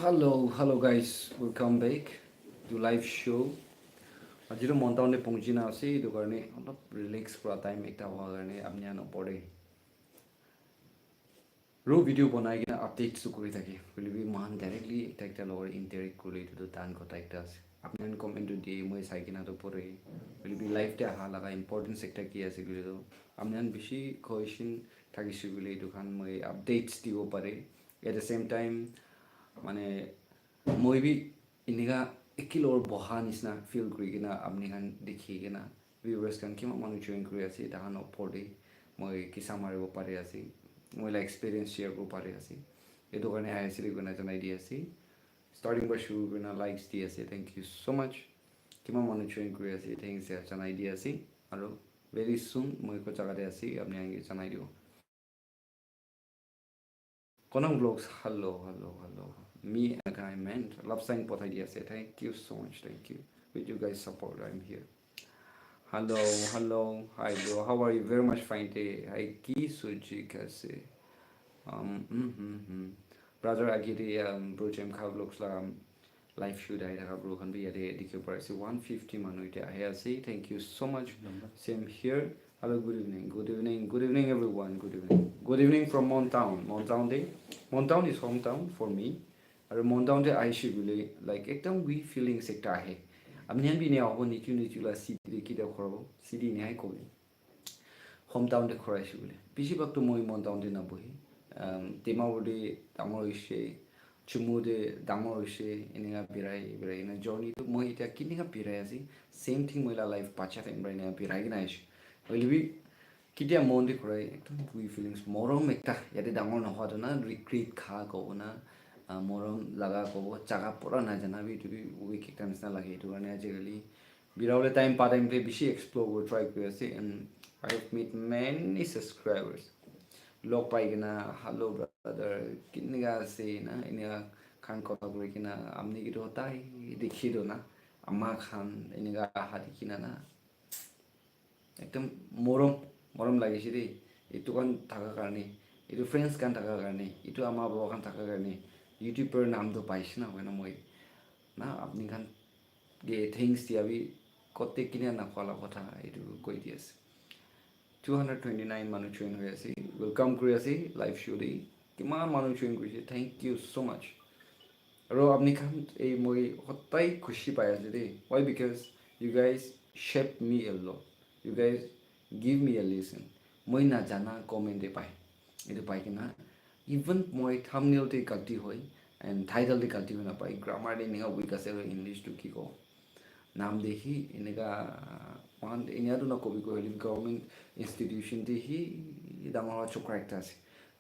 Hello guys, welcome back to live show. Ajiro montaun de pongchina ase edu karne olop relax kora time ekta howa karne apni ano pore. Ro video banai kina updates to kori thake. Will be man directly ekta lower interact kori to tan kota ekta ase. Apni an comment to di moi sai kina to pore. Will be live te ha laga important sector ki ase kuli to. Apni an bishi question thakisi kuli edu khan moi updates dibo pare. At the same time মানে মই B ইনিগা একিলৰ বহা নিচিনা feel কৰি কিনা আপনি খান দেখি কিনা viewers খান কিমান মানুহ জইন কৰি আছে তাহান ওপৰতে মই কিছা মাৰিব পাৰি আছি মই লাইক এক্সপিৰিয়েঞ্চ শ্বেয়াৰ কৰিব পাৰি আছি এইটো কাৰণে আহিছিলোঁ কিনা জনাই দি আছি ষ্টাৰ্টিং পৰা শুৰু কিনা লাইকছ দি আছে থেংক ইউ ছ' মাছ কিমান মানুহ জইন কৰি আছে থেংকছ জনাই দি আছি আৰু ভেৰি চুন মই একো জেগাতে আছি আপুনি আহি জনাই দিব Konang vlogs, hello. Me and I meant love sign pot idea say thank you so much, thank you. With you guys support, I'm here. Hello, hi bro, how are you? Very much fine day. Hi ki suji kase. Brother Agiri bro Jem Kha vlogs la live shoot I have bro can be at the price 150 manu ite I say thank you so much. Same here. Hello, good evening everyone, good evening from Montown day. Montown is hometown for me. Or Montown day I should really like ekdam we feeling sector hai. Amnian bi ne abo niku la city ki de khoro city ne hai ko. Hometown de khora should really. Bishi bak to moi Montown de na bohi. Timawudi tamor ishe chumude damor ishe ininga birai na journey to moi ita kininga birai asi same thing moi la life pacha time right na birai na ish. Will be Kitia Monday cry, we feelings morom mekta, yet a damon of hotana, recreate car go na morom laga go, chagapura najanavi to be wicked and like to an agilely. Without a time part time bishi explore will try to say and I've met many subscribers. Lok paigana, hello brother, kidniga say na in a can call breakina, amnigito tai, the kidona, a mark han, iniga hadikina. একদম মৰম লাগিছে দেই এইটো কান থাকা কাৰণে এইটো friends কান থাকা কাৰণে এইটো আমাৰ বাবা কান থাকা কাৰণে ইউটিউবৰ নামটো পাইছে না হয় না মই না আপুনি কান গে থিংছ দিয়াবি কতে কিনে নাপালা কথা এইটো কৈ দি আছে 229 মানুহ জইন হৈ আছে ওয়েলকাম কৰি আছে লাইভ শ্ব' দেই কিমান মানুহ জইন কৰিছে থেংক ইউ ছ' মাছ আৰু আপুনি কান এই মই সদায় খুচি পাই আছোঁ দেই ৱাই because you guys shape me a lot You guys give me a listen. Moi na jana comment de pai. Edu pai kina even moi thumbnail te galti hoi and title de galti na pai grammar de ninga weak ase English to ki ko. Naam dehi inega one inya to na kobi ko government institution de hi damara chokra ekta ase.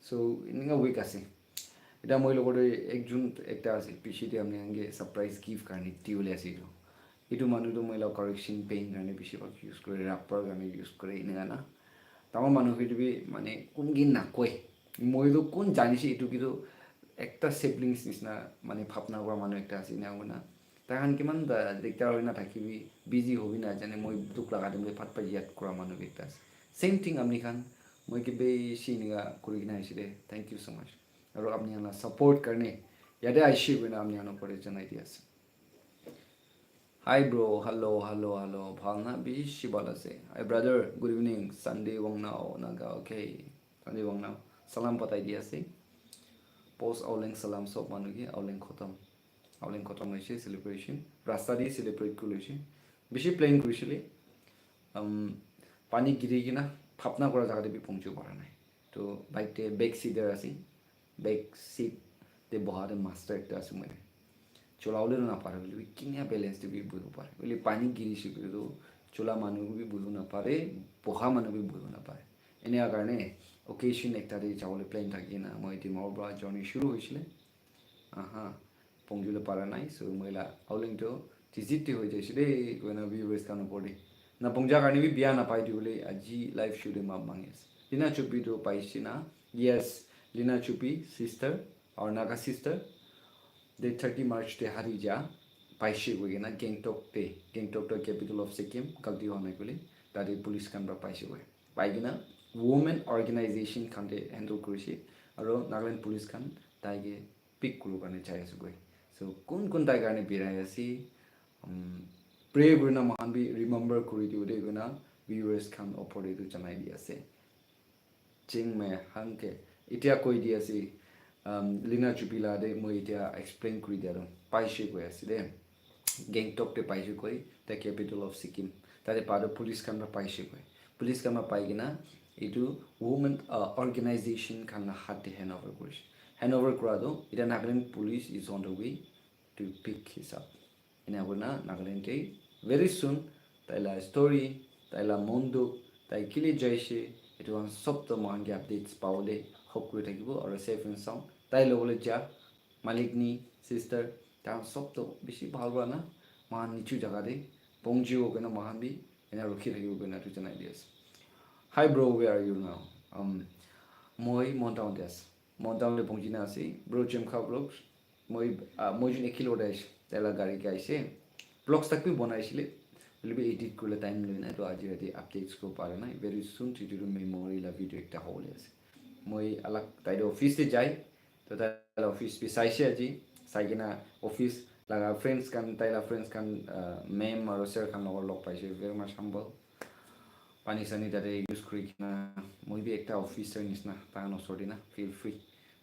So inega weak ase. Eta moi logore ekjun ekta ase pichi de amne ange surprise gift karni tiule ase do. Itu manu to moi la correction pain karne bishi bak use kore rapper karne use kore inega na tama manu hitu bi mane kun gin na koi moi to kun janise itu kido ekta siblings nisna mane phapna gwa manu ekta ase na gona tahan kiman da dekta hoina thakibi busy hobi na jane moi duk laga dem phat pa yat kora manu ekta same thing amni khan moi ke be shiniga kuri na iside thank you so much aro apni ala support karne yade aishi bena amni ano pore janai dias Hi bro, hello. Bhalna bishi bala se. Hi brother, good evening. Sunday wong now naga okay. Sunday wong now. Salam patai dia se. Post auleng salam sob manugi auleng khotam. Auleng khotam hoise celebration. Rasta di celebrate kulishi. Bishi playing crucially. Pani giri gina phapna kora jaga de bi pongchu para nai. To bike te back seat there asi. Back seat te bahar master ekta ase moi. চলাউলে নাপারে বলে কিনিয়া balance দিবি বুঝু পারে বলে পানি গিরিছি কিন্তু চোলা মানুষ B বুঝু না পারে বহা মানুষ বি বুঝু না পারে এনে কারণে ওকেশন একটা দিয়ে যাবলে প্লেন থাকি না মই ডিমার পৰা জার্নি শুরু হয়েছিল পংজুলে পারা নাই সো মহিলা আউলিংটো টিজিটি হয়ে যাইছে দেই কোনা ভিউয়ার্স কানো পড়ি না পংজা কারণে বি বিয়া না পাই দি বলে আজি লাইভ শুটে মাপ মাঙ্গেস লিনা চুপি তো পাইছি না ইয়েস লিনা চুপি sister are Naga sister Day 30 March te Harija paise hoye na Gangtok to capital of Sikkim galti honai kole tari police kan ba paise hoye paigina women organization kan de handle korise aro Nagaland police kan taige pick kuru kane chai asu goi so kun tai karne birai ase pray gurna mahan bi remember kuri diu de guna viewers khan opor de janai di ase ching me hanke itia koi di ase lina chupila de moi itia explain kuri dia ro paishe koi ase de gangtok te paishe koi the capital of Sikkim tare pado police khan ra paishe koi police khan ra pai gina itu women organization khan na hat de handover korish handover kora do ita Nagaland police is on the way to pick his up ina guna Nagaland te very soon taila story taila mondo tai kile jaise itu an sob to man ge updates paule hok kori thakibo aru safe and sound tai logole ja malikni sister ta sob to beshi bhal ba na man nichu jaga de pongjiu gena mahan bi ina rokhi thakibo gena tu janai dias hi bro where are you now moi montown des montown le pongjina ase bro chem kha vlogs moi jun ekilo dais tela gari ke aise vlogs tak bi banaisile লিবি edit করলে time লয় না তো আজি রাতে updates কো পারে না ভেরি সুন টিটু মেমোরি লা ভিডিও একটা হলে আছে মই আলাক তাইর অফিসে যাই তো তাইর অফিস বি সাইছে আজি সাইকিনা অফিস লাগা ফ্রেন্ডস কান তাইলা ফ্রেন্ডস কান মেম আর স্যার কান লগর লগ পাইছে ভেরি মাচ হাম্বল পানি সানি তাতে ইউজ করি কিনা মই বি একটা অফিসার নিসনা তা নসরি না ফিল ফ্রি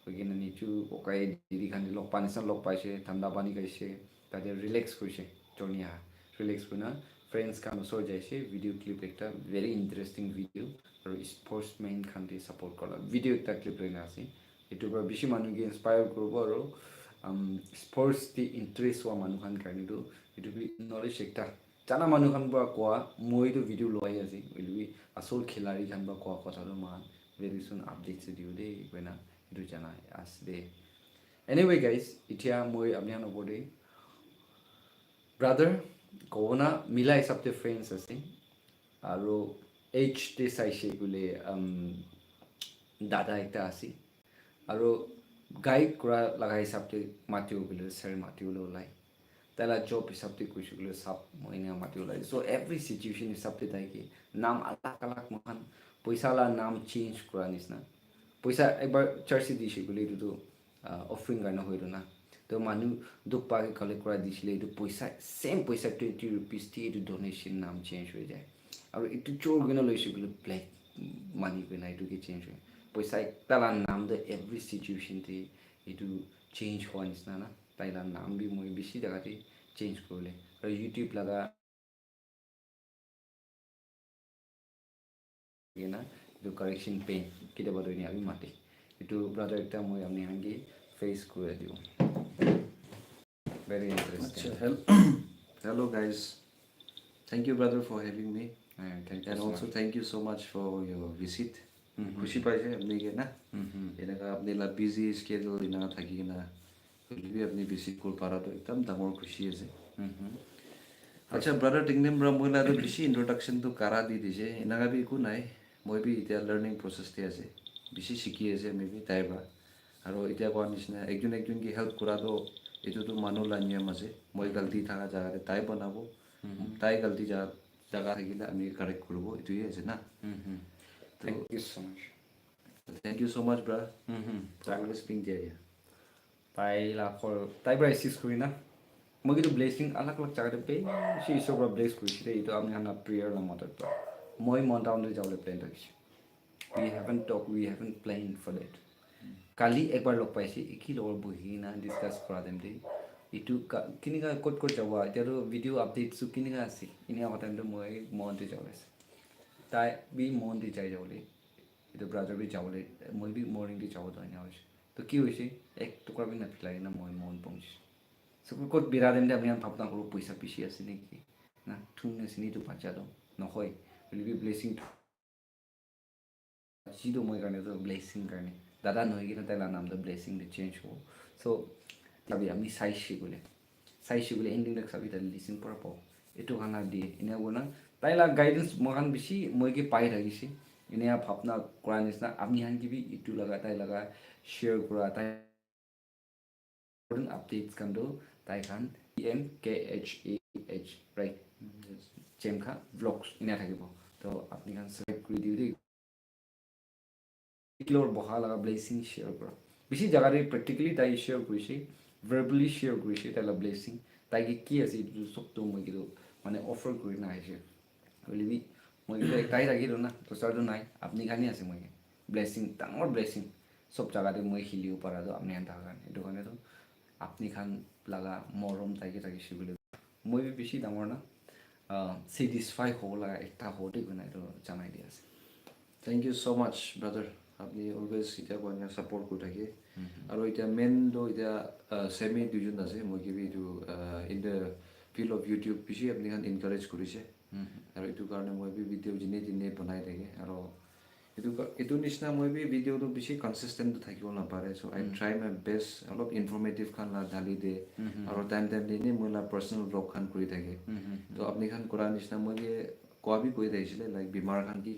ওইখানে নিচু ওকাই দিদি খান লগ পানি সান লগ পাইছে ঠান্ডা পানি খাইছে তাতে রিল্যাক্স করছে জর্নিয়া রিল্যাক্স করিনা friends kan so jaise video clip ekta very interesting video aru sportsman khan de support kola video ekta clip lena ase etu pra bishi manu ge inspire koribo aru sports ti interest wa manu khan karni do etu bi knowledge ekta jana manu khan ba kwa moi to video loi ase oilu asol khilari khan ba kwa kotha do man very soon updates diu de koina etu jana as de anyway guys itia moi apni han obode brother Kona mila hisapte friends ase aru age te saise gule dada ekta ase aru guide kora laga hisapte matiu gule sir matiu lo lai tala job hisapte kuisu gule sap moina matiu lai so every situation hisapte tai ki naam alak alak mohan paisa la naam change kora nisna paisa ekbar church dishi gule tu offering garna hoido na তো মানুহ দুখ পাকে collect কৰা দিছিলে এইটো পইচা same পইচা 20 rupees দি এইটো ডোনেশ্যন নাম চেঞ্জ হৈ যায় আৰু এইটো চোৰ গিনা লৈছে বোলে ব্লেক মানি গিনা এইটো কি চেঞ্জ হয় পইচা তালা নাম দে এভৰি সিচুৱেশ্যন তে এইটো চেঞ্জ হোৱা নিচিনা না তাইলা নাম বি মই বেছি জাগাতে চেঞ্জ কৰিলে আৰু ইউটিউব লগা না এইটো কাৰেকশ্যন পেইন কেতিয়াবা দৈনি আমি মাতে এইটো ব্ৰাদাৰ একটা মই আমি আনকি ফেচ কৰি দিওঁ very interesting hello guys thank you brother for having me thank you and so also much. thank you so much for your visit खुशी पाइसे अपने के ना एनेका अपने ला बिजी स्केड्यूल इना थाकी ना भी अपने विजिट कर पारा तो एकदम डाঙर खुशी আছে আচ্ছা ব্রাদার টিংলেম ব্রা মইলা তো বেশি ইন্ট্রোডাকশন তো কারা দি দিছে এনাকা বি একো নাই মই বি ইতিয়া লার্নিং প্রসেসতে আছে বেশি শিকি আছে মেবি তাইবা আৰু এতিয়া কোৱা নিচিনা একজন একজনকে হেল্প কৰাটো এইটোতো মানুহ নিয়ম আছে মই গলতি থকা জাগাতে তাই বনাব তাই গলতি জাগা থাকিলে আমি কাৰেক্ট কৰিব এইটোৱে আছে না thank you so much thank you so much bra always being there তাই লাখৰ তাই পৰা এচিছ কৰি না মই কিন্তু ব্লেছিং আলাক আলাক জাগাতে পে সি ঈশ্বৰৰ পৰা ব্লেছ কৰিছিলে এইটো আপুনি হানা প্ৰেয়াৰ নামতৰ পৰা মই মনটাউনলৈ যাবলৈ প্লেন ৰাখিছোঁ we haven't talked we haven't planned for that কালি একবাৰ লগ পাইছে কি লগৰ বহি না ডিছকাছ কৰা টাইমতে এইটো কেনেকুৱা ক'ত যাব এতিয়াতো ভিডিঅ' আপডেটছো কেনেকুৱা আছিল এনেকুৱা টাইমতে মই মনতে যাবলৈ আছে তাই বি মনতে যাবলৈ এইটো ব্ৰাদাৰ বি যাবলৈ মই বি মৰ্ণিংতে যাব এনে হৈছে তো কি হৈছে এক টুকুৰা বি নাপিলাগে না মই মন পहुँচিছোঁ চ' ক'ত বিৰা টাইমতে আপুনি ভাৱনা কৰোঁ পইচা পিচি আছে নেকি না থুংনে চিনিটো বাচ্চা দিওঁ নহয় উইল বি ব্লেছিং যিটো মই কাৰণেতো ব্লেছিং কাৰণে দাদা নহয় কিন্তু তাইলা নামটো ব্লেছিং দি চেঞ্জ হ'ব চ' চাবি আমি চাইছোঁ বোলে এণ্ডিংবিলাক চাবি তাই লিচিং পৰা পাওঁ এইটো খানা দিয়ে এনেকুৱা না তাইলা গাইডেঞ্চ মই খান বেছি মই কি পাই থাকিছে এনে ভাৱনা কৰা নিচিনা আমি খান কিবি ইটো লগা তাই লগা শ্বেয়াৰ কৰা তাই আপডেটছ খানটো তাই খান EMKHAH ৰাইট চেমখা ব্লগছ এনে থাকিব তো আপুনি খান ছাবস্ক্ৰাইব কৰি দিওঁ দেই কিলোৰ বহা লগা ব্লেছিং শ্বেয়াৰ কৰা বেছি জাগাতে প্ৰেক্টিকেলি তাই শ্বেয়াৰ কৰিছে verbally share কৰিছে তাইলা ব্লেছিং তাইকে কি আছে এইটো চবটো মই কিন্তু মানে অফাৰ কৰি নাহিছে বুলিবি মই কিন্তু একটাই থাকিলোঁ না দোচাৰটো নাই আপুনি কাৰণে আছে মই ব্লেছিং ডাঙৰ ব্লেছিং চব জাগাতে মই শিলিব পাৰাটো আপুনি খান থাকাৰ কাৰণে এইটো কাৰণেতো আপুনি খান লাগা মৰম তাইকে থাকিছে বুলি মই বেছি ডাঙৰ না ছেটিছফাই হ'ব লগা এটা হওঁতে গৈ নাই এইটো জনাই দিয়া আছে Thank you so much, brother. আপনি অলৱেজ এতিয়া কইনা ছাপৰ্ট কৰি থাকে আৰু এতিয়া মেইনটো এতিয়া ছেমি দুজন আছে মই কিবি এইটো in the field of YouTube বেছি আপুনি খান এনকাৰেজ কৰিছে আৰু এইটো কাৰণে মই ভিডিঅ' দিনে দিনে বনাই থাকে আৰু এইটো নিচিনা মই ভিডিঅ'টো বেছি কনচিষ্টেণ্ট থাকিব নাপাৰে চ' আই ট্ৰাই মাই বেষ্ট অলপ ইনফৰ্মেটিভ খান ঢালি দিয়ে আৰু টাইম দিনে মই পাৰ্চনেল ব্লগ খান কৰি থাকে তো আপুনি খান কৰাৰ নিচিনা মই কোৱাবি কৈ থাকিছিলে লাইক বেমাৰ খান কি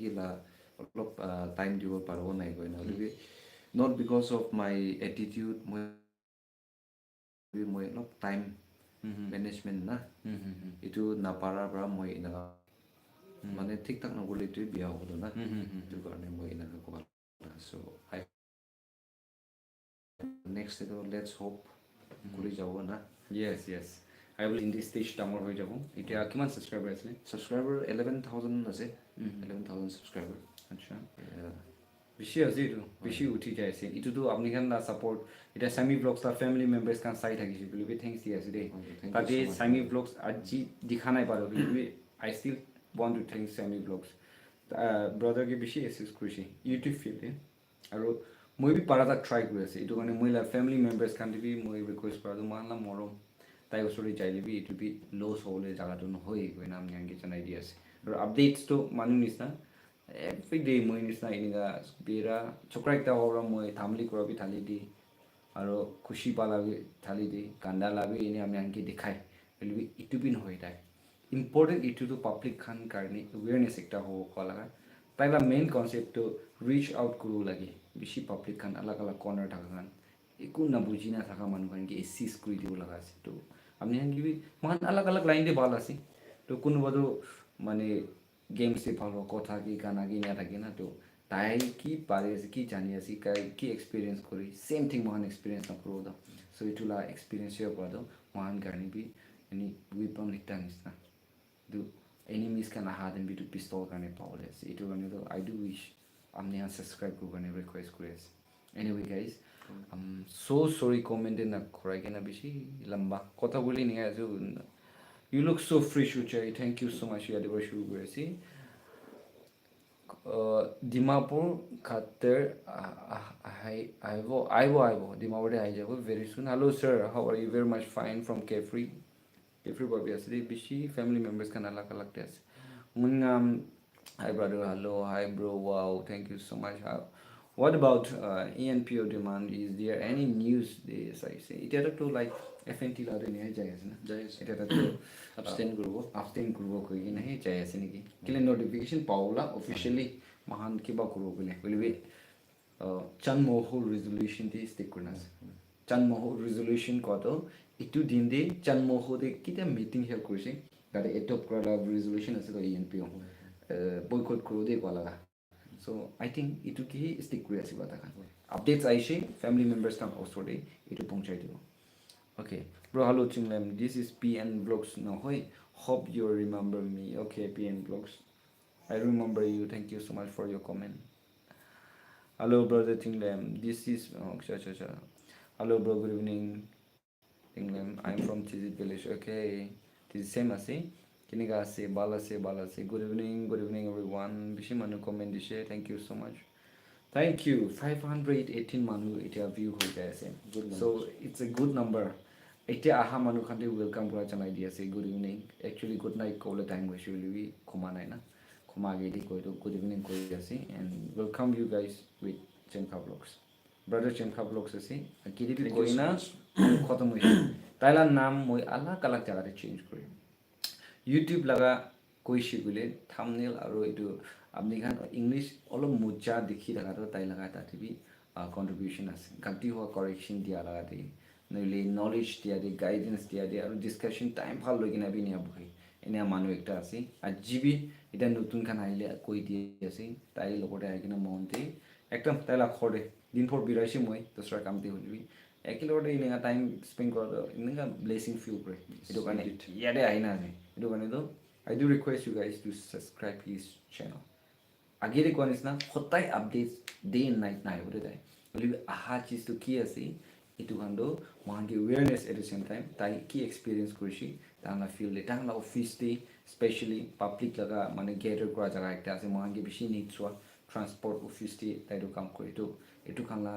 অলপ টাইম দিব পাৰিব নাই কয় নহ'লে not because of my attitude মই অলপ টাইম মেনেজমেণ্ট না এইটো নাপাৰাৰ পৰা মই এনেকুৱা মানে ঠিক ঠাক নকৰিলে এইটোৱে বিয়া হ'লো না সেইটো কাৰণে মই এনেকুৱা ক'ব চ' আই নেক্সট এইটো লেটছ হোপ কৰি যাব না য়েছ আই উইল ইন দিছ ষ্টেজ ডাঙৰ হৈ যাব এতিয়া কিমান ছাবস্ক্ৰাইবাৰ আছিলে ছাবস্ক্ৰাইবাৰ 11,000 আছে 11,000 ছাবস্ক্ৰাইবাৰ আচ্ছা বেছি আছে এইটো বেছি উঠি যাই আছে এইটোতো আপুনি খান ছাপৰ্ট এতিয়া স্বামী ব্লগছ তাৰ ফেমিলি মেম্বাৰ্ছ খান চাই থাকিছে বুলি থেংকছ দি আছে দেই তাতে স্বামী ব্লগছ আজি দেখা নাই পাৰোঁ বুলি I still want to thank Swami ব্লগছ ব্ৰদাৰকে বেছি এক্সেছ কৰিছে ইউটিউব ফিল্ডে আৰু মই পাৰা তাক ট্ৰাই কৰি আছে এইটো কাৰণে মই ফেমিলি মেম্বাৰ্ছ খান দিবি মই ৰিকুৱেষ্ট কৰাটো মই মৰম তাই ওচৰলৈ যাই দিবি এইটো বি লছ হ'বলৈ জেগাটো নহয় গৈ নাম নিয়ানকৈ জনাই দি আছে আৰু আপডেটছটো মানুহ নিচিনা এভৰি ডে মই নিচিনা এনেকুৱা বেৰা চক্ৰা একটা হ'বৰ মই থামলি কৰাবি ঢালি দি আৰু খুচি পালাবি ঢালি দি কান্দা লাবি এনেই আমি আনকি দেখাই বুলিবি ইটো বি নহয় তাই ইম্পৰ্টেণ্ট ইটোতো পাব্লিক খান কাৰণে এৱেৰনেছ একটা হ'ব কোৱা লগা তাইলা মেইন কনচেপ্টটো ৰিচ আউট কৰিব লাগে বেছি পাব্লিক খান আলাগ আলাগ কৰ্ণাৰ থকা খান একো নাবুজি নাথাকা মানুহ খানকে এচিজ কৰি দিব লগা আছে তো আপুনি কিবি মান আলাগ আলাগ লাইন দিয়ে ভাল আছে তো কোনোবাটো মানে গেমছে ভাল হ'ব কথা কি গানা কি নাথাকে না তো তাই কি পাৰি আছে কি জানি আছে কি এক্সপিৰিয়েঞ্চ কৰি ছেম থিং মহান এক্সপিৰিয়েঞ্চ নকৰোঁ দ চ' এইটো লা এক্সপিৰিয়েঞ্চ শ্বেয়াৰ কৰা দ মহান কাৰণে বি এনি উইপন এটা নিচিনা তো এনিমিজ খান আহা দেন বিটো পিষ্টল কাৰণে পাবলৈ আছে এইটো কাৰণেতো আই ডু উইচ আপুনি ছাবস্ক্ৰাইব কৰিব কাৰণে ৰিকুৱেষ্ট কৰি আছে anyway guys so sorry comment na korai kena bishi lamba kotha boli ni ajo you look so fresh uchai thank you so much ya debar shuru kore ase dimapur khater aibo dimapur de ai jabo very soon hello sir how are you very much fine from Kefri babi asli bishi family members kan alak alak te ase hi brother hello hi bro wow thank you so much what about ENPO demand is there any news this I say it had to like FNT la de nahi jai ase na it had to abstain kurbo koi ki nahi jai ase niki kile notification paula officially mahan ki ba kurbo bole will be chan moho resolution ti stick kurna chan moho resolution ko to itu din de chan moho de kita meeting help korise that adopt kora resolution ase to ENPO boycott kuro de ko laga so I think itu ki stick kuri ase bata kan updates aise family members kan also de itu pongchai dibo okay bro hello Tinglem this is PN vlogs no hoy hope you remember me okay PN vlogs I remember you thank you so much for your comment hello brother Tinglem this is cha hello bro good evening Tinglem I'm from Tizit village okay this is same ase Kinika ase bala se good evening everyone bishi manu comment dishe thank you so much thank you 518 manu etia view hoi jai ase so it's a good number etia aha manu khante welcome kora janai di ase good evening actually good night call time hoise boli khoma nai na khoma ge di koi to good evening koi ase and welcome you guys with Chenka vlogs brother Chenka vlogs ase kidi bi koi na khatam hoise taila naam moi alak alak jaga te change kori YouTube laga কৈছে গুলে thumbnail আৰু এটো আপনি খান English অলপ মুজা দেখি লাগা তো তাই লাগা তাতে বি কন্ট্রিবিউশন আছে গালতি হওয়া কারেকশন দিয়া লাগা দে নইলে নলেজ দিয়া দে গাইডেন্স দিয়া দে আৰু ডিসকাশন টাইম ভাল লৈ কিনা বি নিয়া বহে এনে মানুহ একটা আছে আর জিবি এটা নতুন খান আইলে কই দিয়ে আছে তাই লগতে আই কিনা মনতে একদম তাইলা খড়ে দিন পর বিরাইছে মই দসরা কামতে হলিবি একেলগতে এনেকুৱা টাইম স্পেণ্ড কৰাটো এনেকুৱা ব্লেছিং ফিল কৰে সেইটো কাৰণে ইয়াতে আহি নাযায় সেইটো কাৰণেতো I do request you guys to subscribe his channel আগেৰে কোৱা নিচিনা সদায় আপডেট ডে এণ্ড নাইট নাহিবলৈ যায় হ'লেও অহা চিজটো কি আছে এইটো কাৰণেতো মহানকে awareness at the same time তাই কি এক্সপিৰিয়েঞ্চ কৰিছে তাহাঁলা ফিল্ড ডে তাহাঁলা অফিচ ডে স্পেচিয়েলি পাব্লিক লগা মানে গেদাৰ কৰা জেগা একটা আছে মহানকে বেছি নিডছ হোৱা ট্ৰান্সপৰ্ট অফিচ ডে তাইতো কাম কৰে এইটো খানলা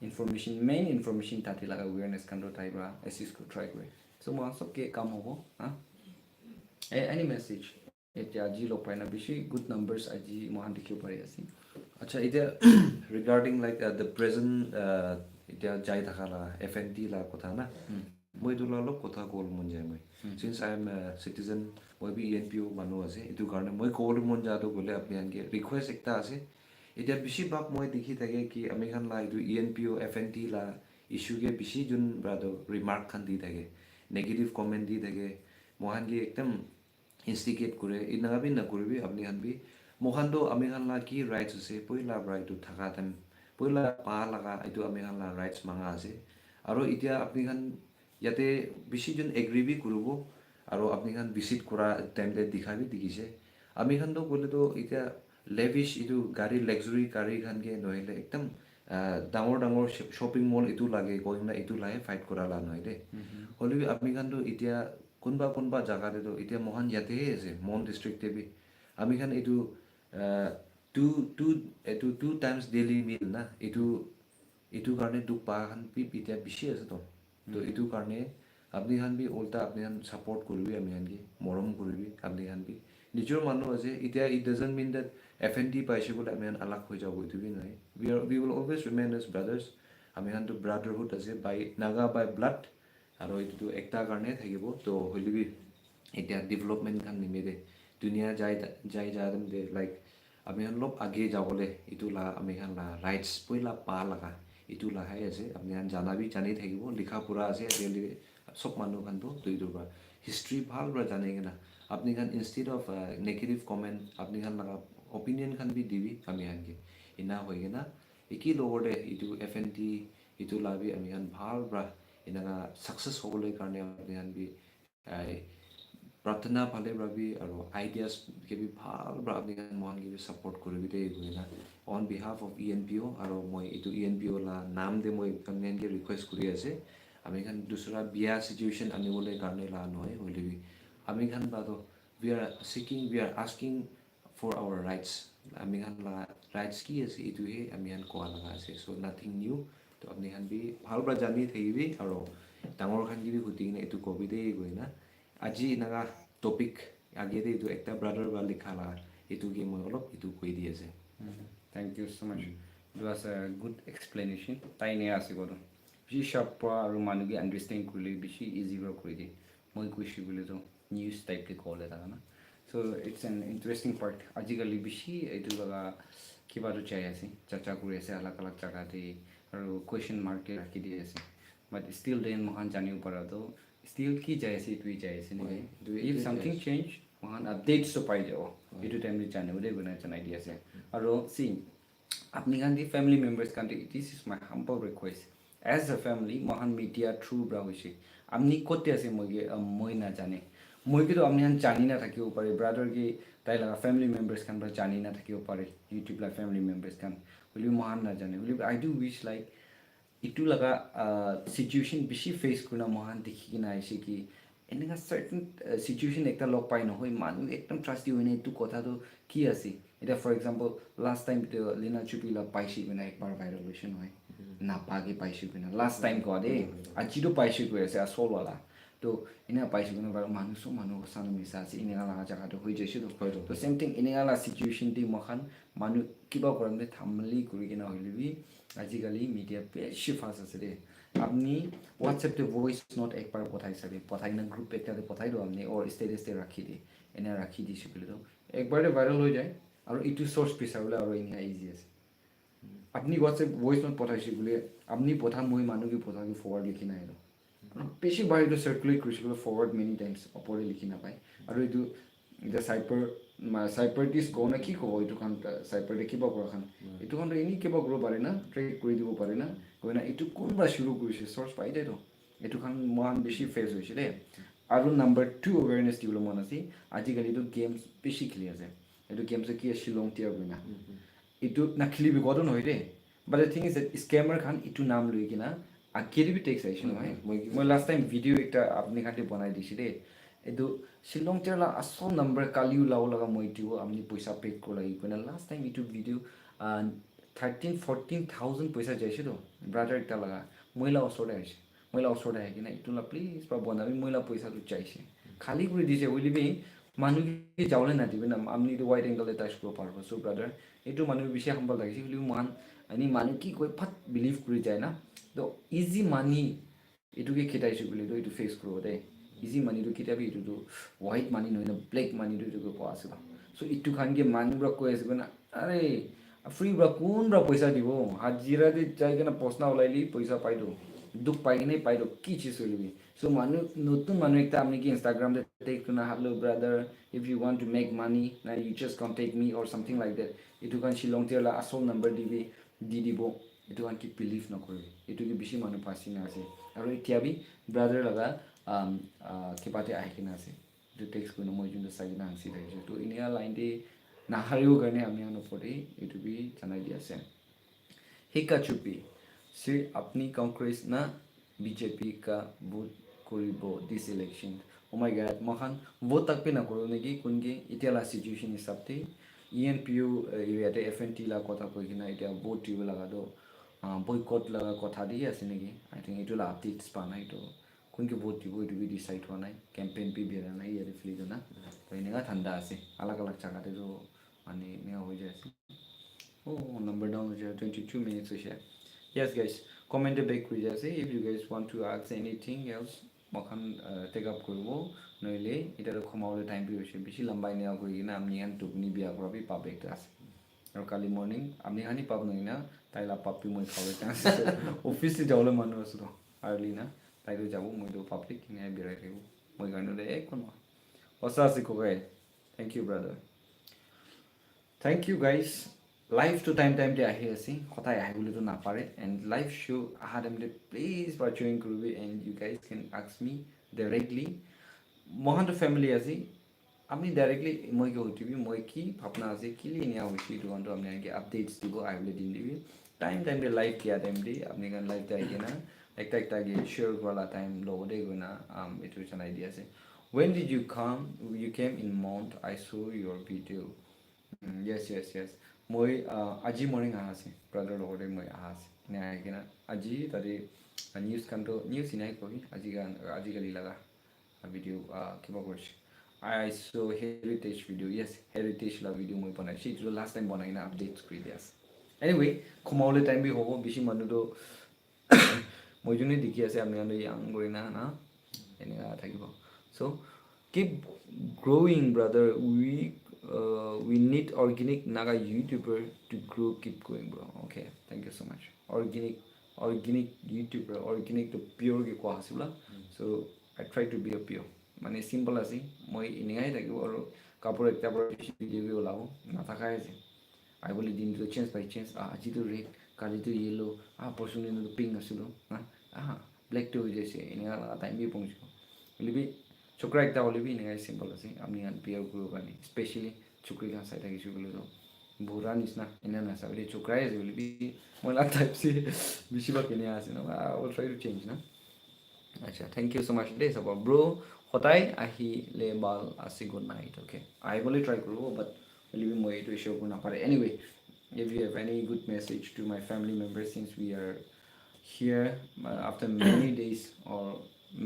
ইনফৰমেশ্যন মেইন ইনফৰমেশ্যন তাতে লগা এৱেৰনেছ কাৰণেতো তাইৰ পৰা এচিষ্ট কৰি ট্ৰাই কৰে চ' মহান চবকে কাম হ'ব হা এনি মেছেজ এতিয়া আজি লগ পাই না বেছি গুড নাম্বাৰ্ছ আজি মহান দেখিব পাৰি আছে আচ্ছা এতিয়া ৰিগাৰ্ডিং লাইক দ্য প্ৰেজেণ্ট এতিয়া যাই থকা FNT কথা না মই এইটো অলপ কথা ক'ব মন যায় মই চিন্স আই এম চিটিজেন মই বি ENPO মানুহ আছে এইটো কাৰণে মই ক'বলৈ মন যাওঁতো গ'লে আপুনি আনকি ৰিকুৱেষ্ট একটা আছে এতিয়া বেছিভাগ মই দেখি থাকে কি আমি খান এইটো ENPO FNT ইছ্যুকে বেছি যোন ব্ৰাটো ৰিমাৰ্ক খান দি থাকে নেগেটিভ কমেণ্ট দি থাকে মহানকি একদম ইনষ্টিগেট কৰে এনেকুৱা বি নকৰিবি আপুনি খান বি মহানটো আমি খান কি ৰাইটছ আছে পইলা পৰা এইটো থকা টাইম পইলা পা লগা এইটো আমি খান ৰাইটছ মাঙা আছে আৰু এতিয়া আপুনি খান ইয়াতে বেছি যোন এগ্ৰি বি কৰিব আৰু আপুনি খান ভিজিট কৰা টাইমতে দেখাবি দেখিছে আমি খানতো গ'লেতো এতিয়া লেভিছ এইটো গাড়ী লাক্সাৰী গাড়ী খানকে নহ'লে একদম ডাঙৰ ডাঙৰ শ্বপিং মল এইটো লাগে কৈ না এইটো লাগে ফাইট কৰা নহয় দেই হ'লেও আমি খানতো এতিয়া কোনোবা জেগাতেতো এতিয়া মহান ইয়াতেহে আছে মন ডিষ্ট্ৰিক্টে বি আমি খান এইটো টু টাইমছ ডেইলি মিল না এইটো কাৰণে দুখ পা খান বি এতিয়া বেছি আছে তো এইটো কাৰণে আপুনি খান বি উল্টা আপুনি খান ছাপৰ্ট কৰিবি আমি খানকি মৰম কৰিবি আপুনি খান বি নিজৰ মানুহ আছে এতিয়া it doesn't mean that FNT পাইছে বোলে আমি খান আলাগ হৈ যাব এইটো বি নহয় we will always remain as brothers আমি খানতো ব্ৰাদাৰহুড আছে বাই নাগা বাই ব্লাড আৰু এইটোতো একটা কাৰণে থাকিব তো হ'লে বি এতিয়া ডেভেলপমেণ্ট খান নিমিলে দুনিয়া যাই দে লাইক আমি খান অলপ আগে যাবলৈ এইটো আমি খান ৰাইটছ পইলা পা লগা এইটো লাহে আছে আপুনি খান জানি থাকিব লিখা পঢ়া আছে আজিকালি চব মানুহ খানতো এইটোৰ পৰা হিষ্ট্ৰী ভাল পৰা জানে কিনা আপুনি খান ইনষ্টেড অফ নেগেটিভ কমেণ্ট আপুনি খান লগা অপিনিয়ন খান বি দিবি আমি খানকে ইনা হৈ কিনা কি লগতে এইটো FNT এইটো লাভি আমি খান ভাল পৰা এনেকুৱা ছাকচেছ হ'বলৈ কাৰণে আপুনি খান বি প্ৰাৰ্থনা ভালে ভাবি আৰু আইডিয়াছ কেবি ভাল পৰা আপুনি মহান কেবি ছাপৰ্ট কৰিবি দেই গৈ অন বিহাফ অফ ENPO আৰু মই এইটো ENPO নাম দে মই মেইনকৈ ৰিকুৱেষ্ট কৰি আছে আমি খান দুসৰা বিয়া চিটুৱেশ্যন আনিবলৈ কাৰণে নহয় হ'লে আমি খান বাদ we are asking for our rights আমি খান ৰাইটছ কি আছে এইটোহে আমি খান কোৱা লগা আছে চ' নাথিং নিউ তো আপুনি খান বি ভাল পৰা জানি থাকিবি আৰু ডাঙৰ খান কিবি সুধি কিনে এইটো কবি দেই গৈ না আজি এনেকুৱা টপিক আগেৰে এইটো একটা ব্ৰাদাৰ বা লিখা এইটো কি মই অলপ এইটো কৈ দি আছে thank you so' much it was a good explanation তাই নে আছে বাৰু বেছি চাৰ্প পৰা আৰু মানুহকে আণ্ডাৰষ্টেণ্ড কৰিলে বেছি ইজি কৰি দিয়ে মই কৈছোঁ বুলিতো নিউজ টাইপকে ক'লে থাকে না চ' ইটছ এন ইণ্টাৰেষ্টিং পাৰ্ট আজিকালি বেছি এইটো লগা কিবাটো চাই আছে চৰ্চা কৰি আছে আলাগ আলাগ জেগাতে আৰু কুৱেশ্যন মাৰ্কে ৰাখি দি আছে বাট ষ্টিল দেন মহান জানিব পৰাটো ষ্টিল কি যাই আছে এইটোৱে যাই আছে নেকি ইফ চামথিং চেঞ্জ মহান আপডেটছটো পাই যাব এইটো টাইমত জানিবলৈ জনাই দি আছে আৰু চি আপনি খান ফেমিলি মেম্বাৰ্স খান this is my humble request as a family Mahan media through পৰা হৈছে আপনি ক'তে আছে মই নাজানে মই কিন্তু আপনি খান জানি নাথাকিব পাৰে ব্ৰাদাৰ কি তাই লগা ফেমিলি মেম্বাৰ্স খান পৰা জানি নাথাকিব পাৰে ইউটিউব লা ফেমিলি মেম্বাৰ্স খান হ'লেও মহান নাজানে হ'লেও আই ডু উইচ লাইক ইটো লগা চিটুৱেশ্যন বেছি ফেচ কৰি মহান দেখি কিনে আহিছে কি এনেকুৱা চাৰ্টেন চিটুৱেশ্যন একটা লগ পাই নহয় মানুহ একদম ট্ৰাষ্টি হৈ নাই এইটো কথাটো কি আছে এতিয়া ফৰ এক্সাম্পল লাষ্ট টাইম লিনা চুপিলা পাইছে কিনে একবাৰ ভাইৰেল হৈছে নহয় নাপাকে পাইছোঁ কিনে লাষ্ট টাইম কোৱা দেই আজিতো পাইছোঁ কৈ আছে আচলৱালা তো এনেকুৱা পাইছোঁ কিনে বাৰু মানুহ চানো মিছা আছে এনেকুৱা লগা জেগাটো হৈ যাইছোঁ তো চেম থিং এনেকুৱা লগা চিটুৱেশ্যন দি মখান মানুহ কিবা কৰামতে থামলি কৰি কিনে হ'লে বি আজিকালি মিডিয়া বেছি ফাষ্ট আছে দেই আপনি হোৱাটছএপতে ভইচ নোট একবাৰ পঠাই চাবি পঠাই কিনে গ্ৰুপ একটাতে পঠাই দিওঁ আপনি অৰ ষ্টেটাছতে ৰাখি দিয়ে এনে ৰাখি দিছোঁ বুলি তো একবাৰতে ভাইৰেল হৈ যায় আৰু এইটো চ'ৰ্চ বিচাৰিবলৈ আৰু এনেকুৱা ইজি আছে আপনি হোৱাটছএপ ভইচ নোট পঠাইছে বুলি আপনি পঠান মই মানুহকে পঠাকি ফৰৱাৰ্ড লিখি নাই বেছি বাৰ এইটো চাৰ্কুলেট কৰিছে ফৰৱাৰ্ড মেনি টাইমছ ওপৰে লিখি নাপায় আৰু এইটো এতিয়া চাইপাৰটিছ কওঁ নে কি ক'ব এইটো খান চাইপাৰ কিবা কৰা খান এইটো খান এনেই কিবা কৰিব পাৰে না ট্ৰেক কৰি দিব পাৰে না কয় না এইটো কোনোবা শুৰু কৰিছে চৰ্চ পাই যায়তো এইটো খান মহান বেছি ফেচ হৈছে দেই আৰু নাম্বাৰ 2 এৱেৰনেছ দিবলৈ মন আছে আজিকালিতো গেমছ বেছি খেলি আছে এইটো গেমছ কি শ্বিলং টিয়াৰ কৰি না এইটো নাখেলিবি কতো নহয় দেই বাট দ্য থিং ইজ দ্যাট স্কেমাৰ খান এইটো নাম লৈ কিনা আগেদি টেক্স আহিছে নহয় মই লাষ্ট টাইম ভিডিঅ' এটা আপুনি খান্তি বনাই দিছে দেই এইটো শ্বিলং টিয়াৰ আচল নাম্বাৰ কালি ওলাব লগা মই এইটো আপুনি পইচা পে' কৰিব লাগিব না লাষ্ট টাইম এইটো ভিডিঅ' 13,000-14,000 পইচা যাইছেতো ব্ৰাদাৰ এটা লগা মহিলা ওচৰতে আহিছে মহিলা ওচৰতে আহি কিনে এইটো প্লিজ পৰা বনাবি মহিলা পইচাটো চাইছে খালী কৰি দিছে বুলিবি মানুহে যাবলৈ নাদিবি না আপুনি এইটো হোৱাইট এংগল টাচ কৰিব পাৰিব চ' ব্ৰাদাৰ এইটো মানুহ বেছি সম্ভৱ লাগিছে বুলিও মান এনে মানুহ কি কয় ফাট বিলিভ কৰি যায় না তো ইজি মানি এইটোকে খেদাইছোঁ বুলি এইটো ফেচ কৰিব দেই ইজি মানিটো কেতিয়াবা এইটোতো হোৱাইট মানি নহয় ন ব্লেক মানিটো এইটোকে কোৱা আছিল চ' এইটো খানকে মানুহবোৰক কৈ আছে না আৰে ফ্ৰী পৰা কোনবা পইচা দিব হাজিৰা দি যাই কিনে প্ৰশ্ন ওলাইলি পইচা পাই দিওঁ দুখ পাই কিনে পাই দিওঁ কি চিজ চলিবি চ' মানুহ নতুন মানুহ একটা আপনি কি ইনষ্টাগ্ৰামতে টেক না hello' brother if you want to make money না you just contact me or something like that এইটো কাৰণ শ্বিলং টিয়াৰলা আচল নাম্বাৰ দি দিব এইটো কাৰণ কি বিলিভ নকৰিবি এইটো কি বেছি মানুহ ফাঁচি আছে আৰু এতিয়া বি ব্ৰাদাৰ লগা কিবাতে আহি কিনে আছে এইটো টেক্সট কৰি মই যোনটো চাই কিনে হাঁচি থাকিছোঁ তো এনেকুৱা লাইনটি নাহাৰিব কাৰণে আমি ওপৰতে এইটো বি জনাই দি আছে শিকা চুপি सिर्फ अपनी कांग्रेस ना बीजेपी का वोट करिब this election oh my God मखान वोट तक पे ना करो नेकी कुनगे इतिला सिचुएशन हिसाबते ENPU एरियाते FNT ला कथा कइ किना इतिया वोट दिब लगा दो बॉयकॉट लगा कथा दी আছে নেকি आई थिंक इतला अपडेट्स पा নাই তো कुनगे वोट दिब इटु बि डिसाइड होआ নাই कैंपेन बि बेरा নাই यार फ्लिज ना तो इनेगा ठंडा আছে अलग अलग जगह तो माने ने हो जाए ओ नंबर डाउन हो जाए 22 minutes हो जाए yes guys comment back কৰি আছে if you guys want to ask anything else মখান টেক আপ কৰিব নইলে এটা খমাওলে টাইম বি হৈছে বেছি লম্বাই নেওয়া কৰি কিনা আমি আন টুপনি বিয়া কৰা বি পাবে একটা আছে আৰু কালি মর্নিং আমি হানি পাব নই না তাইলা পাপি মই খাবে চান্স অফিসে যাওলে মানুহ আছে তো আর্লি না তাইতো যাব মই তো পাবলিক কিনে বিৰাই থাকিব মই কাৰণে এক কোন অসা আছে কোকে thank you brother thank you guys live to time দে আহি আছে কথাই আহি বুলিতো নাপাৰে এণ্ড লাইভ শ্ব' অহা টাইমতে প্লিজ বা জইন কৰিবি and you guys can ask me directly মহানটো ফেমিলি আজি আপুনি ডাইৰেক্টলি মই কি সুধিবি মই কি ভাৱনা আছে কি নিয়া হৈছে এইটো কাৰণটো আপুনি এনেকৈ আপডেটছ দিব আহিবলৈ দিম দিবি টাইমতে লাইভ দিয়া টাইম দি আপুনি কাৰণ লাইভ যাই কিনা একটা শ্বেয়াৰ কৰা টাইম লগতে গৈ না এইটো জনাই দি আছে when did you came in month I saw your video yes মই আজি মৰ্নিং অহা আছে ব্ৰাদাৰ লগতে মই অহা আছে নে আহি কিনা আজি তাতে নিউজ কানটো নিউজ চিনাই কবি আজিকালি লগা ভিডিঅ' কিবা কৰিছে I saw heritage video yes heritage la video মই বনাইছোঁ এইটো লাষ্ট টাইম বনাই কিনে আপডেটছ কৰি দি আছে এনিৱে কমাবলৈ টাইম বি হ'ব বেছি মানুহটো মই যোনে দেখি আছে আপুনি ইয়াং কৰি না এনেকুৱা থাকিব চ' keep growing brother we need organic Naga YouTuber to grow keep going bro okay thank you so much organic YouTuber organic to pure ke kwa hasula so I try to be a pure মানে simple আছে মই ইনেগাই থাকিব আৰু কাপোৰ একটা video' ওলাব নাথাকাই আছে আহিবলৈ দিনটো চেঞ্জ বাই চেঞ্জ আজিতো ৰেড কালিতো য়েলো পৰচুন দিনটো পিংক আছিলোঁ ব্লেকটো হৈ যাইছে এনেকুৱা টাইম বি পहुँচিব বুলিবি চক্ৰা একটা হ'লে বি এনেকৈ চিম্পল আছে আমি ইয়াত বিয়াৰ কৰিব কাৰণে স্পেচিয়েলি চুকৰি গান চাই থাকিছোঁ বুলিতো বুঢ়া নিচিনা এনে নাচাব দেই চক্ৰাই আছে বুলিবি মই লাগ টাইপছি বেছিভাগ কেনে আছে ন আই ট্ৰাই টু চেঞ্জ না আচ্ছা থেংক ইউ ছ' মাছ দেই চাব ব্ৰ' সদায় আহিলে ভাল আছে গুড নাইট অ'কে আহিবলৈ ট্ৰাই কৰিব বাট বুলিবি মই এইটো শ্ব' কৰিব নাপাৰে anyway if you have any good message to my family members since we are here after many days or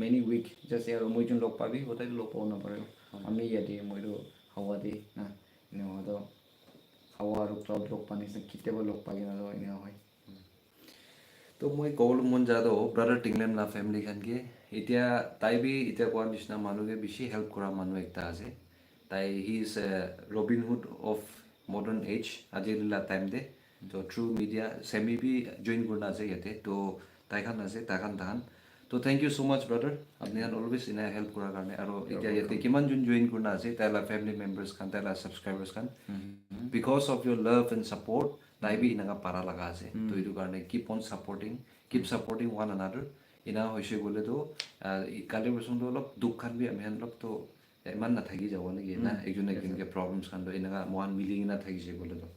many week just আৰু মই যোন লগ পাবি সদায়তো লগ পাব নাপাৰে আমি ইয়াতে মইতো হাৱা দি না এনেকুৱাতো হাৱা আৰু ক্লাউড লগ পানী কেতিয়াবা লগ পাই কিনে এনেকুৱা হয় তো মই ক'বলৈ মন যাওঁ ব্ৰাদাৰ টিংলেম লা ফেমিলি খানকে এতিয়া তাই বি এতিয়া কোৱাৰ নিচিনা মানুহকে বেছি হেল্প কৰা মানুহ একটা আছে তাই he is Robin Hood of modern age আজিলা টাইম দে তো থ্ৰু মিডিয়া চেমি বি জইন কৰা আছে ইয়াতে তো তাইখান আছে তাইখান তো thank you so much brother আপুনি অলৱেজ ইনা হেল্প কৰাৰ কাৰণে আৰু এতিয়া ইয়াতে কিমান যোন জইন কৰা আছে তাইলা ফেমিলি মেম্বাৰ্ছ খান তাইলা ছাবস্ক্ৰাইবাৰ্ছ খান because of your love and support তাই বি ইনাকা পাৰা লগা আছে তো এইটো কাৰণে keep on supporting one another ইনা হৈছে গ'লেতো কালিৰ বছৰটো অলপ দুখ খান বি আমি অলপতো ইমান নাথাকি যাব নেকি না একজনে একজনকে প্ৰব্লেমছ খান এনেকা মহান মিলি কিনা থাকিছে গ'লেতো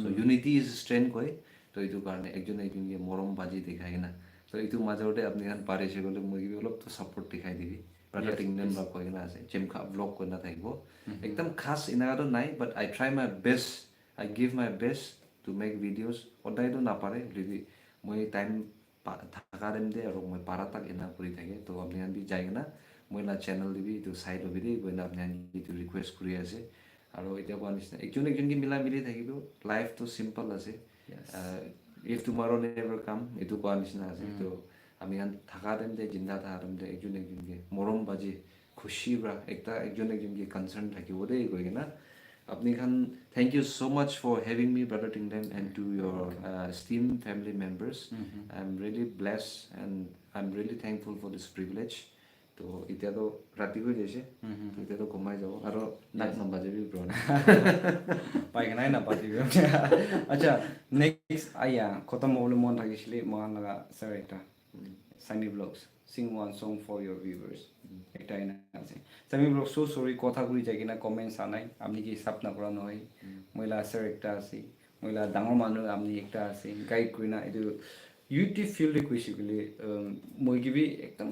চ' ইউনিটি ইজ ষ্ট্ৰেংথ কয় তো এইটো কাৰণে একজনে একজনকে মৰম বাজি দেখাই কিনা তো এইটো মাজতে আপুনি খান পাৰিছে গ'লে মই অলপতো ছাপৰ্ট দেখাই দিবি ব্ৰাদাৰ টিংলেম ব্লগ কৈ কিনা আছে চেমখা ব্লগ কৈ নাথাকিব একদম খাছ ইনাকাটো নাই but I try my best I give my best to make videos সদায়তো নাপাৰে যদি মই টাইম থাকা টাইম দে আৰু মই পাৰা তাক এনা কৰি থাকে তো আপুনি বি যাই কিনা মই না চেনেল দিবি এইটো চাই ল'বি দেই গৈ না আপুনি এইটো ৰিকুৱেষ্ট কৰি আছে আৰু এতিয়া কোৱা নিচিনা একজনকে মিলাই মিলি থাকিব লাইফটো চিম্পল আছে ইফ টুমাৰো নেভাৰ কাম এইটো কোৱা নিচিনা আছে তো আমি থাকা টাইম দে জিন্দা থাকা টাইম দে একজনকে মৰম বাজি খুচি বা একজনকে কনচাৰ্ণ থাকিব দেই গৈ কিনা আপনি খান thank you so much for having me brother Tinglem and to your esteemed family members I'm really blessed and I'm really thankful for this privilege তো এতিয়াতো ৰাতি হৈ গৈছে এতিয়াতো কমাই যাব আৰু নাক নাবাজিবি ব্ৰ পাইখানাই নাপাতিবি আচ্ছা নেক্সট আয়া খতম হ'বলৈ মন থাকিছিলে মহান লগা ছাৰ এটা সামি ব্লগছ sing one song for your viewers একটা এনে আছে সামি ব্লগ সো সরি কথা কই যাই কিনা কমেন্টস আনাই আপনি কি হিসাব না করা নহয় মহিলা স্যার একটা আছে মহিলা ডাঙৰ মানুহ আপনি একটা আছে গাইড কই না এটো ইউটিউব ফিল্ডে কইছি বলে মই গিবি একদম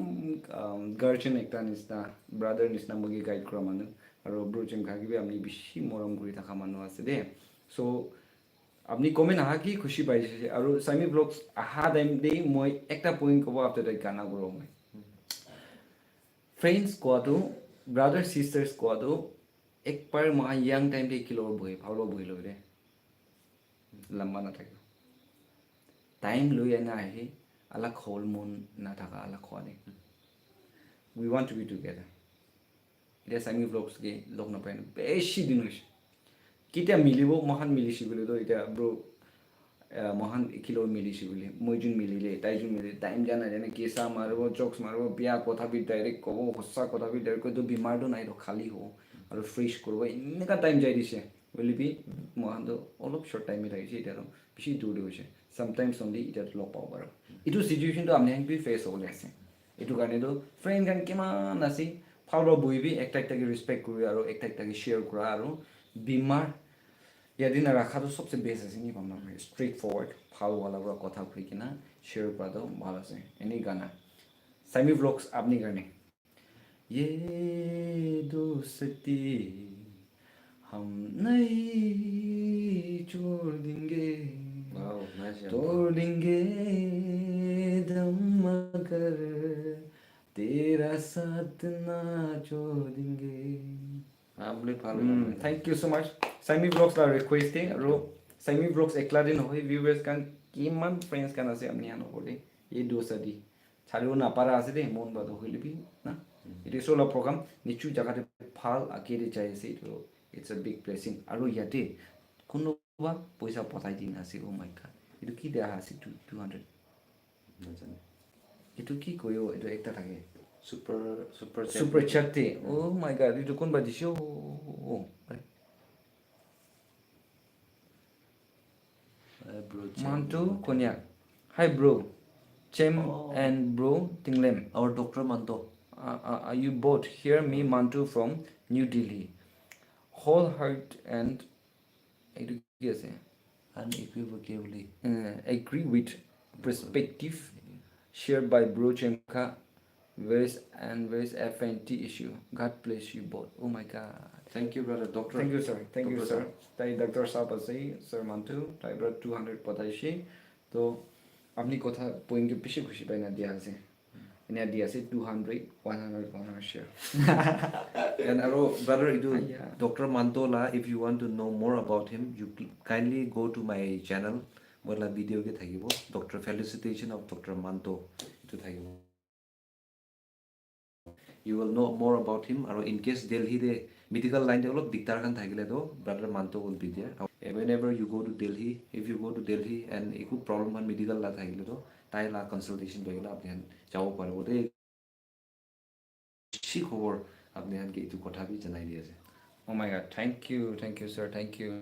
গার্জিয়ান একটা নিস্তা ব্রাদার নিস্তা মই গাইড কৰা মানুহ আৰু ব্ৰোচেম খাগিবি আপনি বেশি মৰম কৰি থাকা মানুহ আছে দে সো আপনি কমেন্ট আহা কি খুশি পাইছে আৰু সামি ব্লগছ আহা টাইম দে মই একটা পইণ্ট ক'ব আফটাৰ দ্যাট গানা গৰ মই ফ্ৰেণ্ডছ কোৱাটো ব্ৰাদাৰ সিস্টাৰ্ছ কোৱাটো একবাৰ মই ইয়াং টাইম দে কিলৰ বহি ভালো বহি লৈ দে লম্বা নাথাকে টাইম লৈ আনা আহি আলাক হল মন নাথাকা আলাক খোৱা দে উই ৱান্ট টু বি টুগেদাৰ এতিয়া সামি ব্লগছ কে লগ নাপায় বেছি দিন হৈছে কেতিয়া মিলিব মহান মিলিছি বুলি তো এতিয়া ব্ৰ মহান কিলৰ মিলিছি বুলি মই যোন মিলিলে তাই যোন মিলিলে টাইম জানা যেনে কেঁচা মাৰিব জকছ মাৰিব বিয়া কথাবি ডাইৰেক্ট ক'ব সঁচা কথাবি ডাইৰেক্ট কৈতো বেমাৰটো নাই তো খালী হ'ব আৰু ফ্ৰেছ কৰিব এনেকুৱা টাইম যাই দিছে বুলিবি মহানটো অলপ শ্বৰ্ট টাইমে থাকিছে এতিয়াতো বেছি দূৰ হৈছে চামটাইমছ অনলি এতিয়াতো লগ পাব পাৰোঁ এইটো চিটুৱেশ্যনটো আপুনি বি ফেচ হ'বলৈ আছে এইটো কাৰণেতো ফ্ৰেণ্ড কাৰণ কিমান আছে ফালৰ বহিবি একটাকে ৰেচপেক্ট কৰি আৰু একটাকে শ্বেয়াৰ কৰা আৰু বেমাৰ ইয়াদিনা ৰাখাটো সবচে বেষ্ট আছে নি ভাবনা স্ট্ৰেইট ফৰৱাৰ্ড ভাল वाला কথা কৈ কিনা শ্বেয়াৰ কৰাটো ভাল আছে এনি গানা সামি ব্লগছ আপনি কাৰণে ये दोस्ती हम नहीं छोड़ देंगे तोड़ देंगे दम मगर तेरा साथ ना छोड़ देंगे thank you so much Sami Vlogs are requesting ro Sami Vlogs ekla din hoy viewers kan kiman friends kan ase amni ano hole ye dosadi chalo na para ase de mon ba do holibi na it is all a program nichu jaga te phal akere chai ase to it's a big blessing aro yate kono ba poisa potai din ase oh my god itu ki deha ase 200 najane itu ki koyo itu ekta thake super chat oh my god itu kon ba disho oh Mantu Konyak hi bro Chem and bro Tinglem our Dr. Manto are you both hear me Mantu from New Delhi whole heart and unequivocally agree with perspective shared by bro Chemka where's FNT issue God bless you both oh my god thank you brother doctor thank you sir thank you sir tai doctor sahab ase sir Mantu tai bro 200 pataishi to apni kotha point ke piche khushi paina dia ase ina dia ase 200 100 share and aro brother idu Dr. Manto la if you want to know more about him you kindly go to my channel mola video ke thakibo Dr. felicitation of Dr. Manto to thakibo you will know more about him aro in case Delhi de medical line develop diktar kan thakile to brother Manto will be there whenever you go to Delhi if you go to Delhi and eku problem kan medical la thakile to tai la consultation doila apni jabo parbo de खुशी खबर आपने हान के इतु कथा भी जनाई दिया से Oh my god, thank you sir, thank you.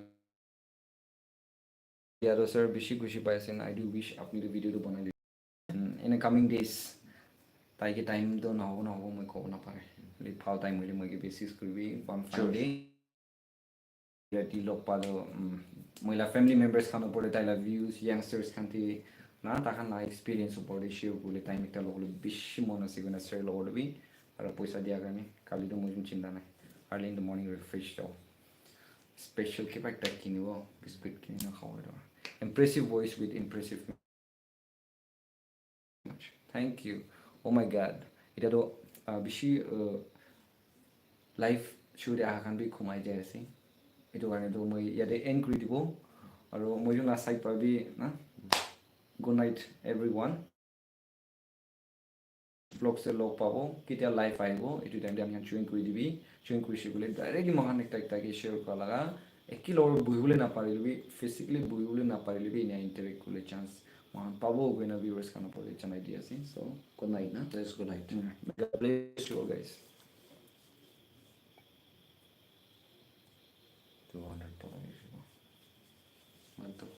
Yeah, तो sir बेसी खुशी पाइছে I do wish আপনি ভিডিওটো বনাই দিলে in the coming days তাইকে টাইম তো নহ'ব মই ক'ব নাপাৰে যদি ফাও টাইম হ'লে মই বেছিছ কৰিবি one fine day ইয়াতি লগ পালো মহিলা ফ্যামিলি মেম্বার্স খান উপরে তাইলা ভিউজ ইয়াংস্টার্স খান্তি না তাখান লা এক্সপিরিয়েন্স উপরে শেয়ার করলে টাইম একটা লগলে বেশি মন আছে গনা শেয়ার লগলবি আর পয়সা দিয়া কারণে কালি তো মই চিন্তা নাই early in the morning refresh দাও স্পেশাল কিবা একটা কিনিব বিস্কুট কিনি না খাওয়া দাওয়া impressive voice with impressive thank you oh my god এটা তো বেশি লাইফ শুটে আহাখান বি ঘুমাই যাই আছে এইটো কাৰণেতো মই ইয়াতে এণ্ড কৰি দিব আৰু মই যোন লাষ্ট চাইড পাবি না গুড নাইট এভৰি ওৱান ব্লগছে লগ পাব কেতিয়া লাইভ আহিব এইটো টাইমতে আমি জইন কৰি দিবি জইন কৰিছে বুলি ডাইৰেক্টলি মহান একটাকে শ্বেয়াৰ কৰা লগা একে লগত বহিবলৈ নাপাৰিলিবি ফিজিকেলি বহিবলৈ নাপাৰিলিবি এনে ইণ্টাৰেক্ট কৰিলে চান্স মহান পাব গৈ না ভিউৱাৰ্ছ খান পৰে জনাই দি আছে চ' গুড নাইট না good night God bless you all guys 200 तो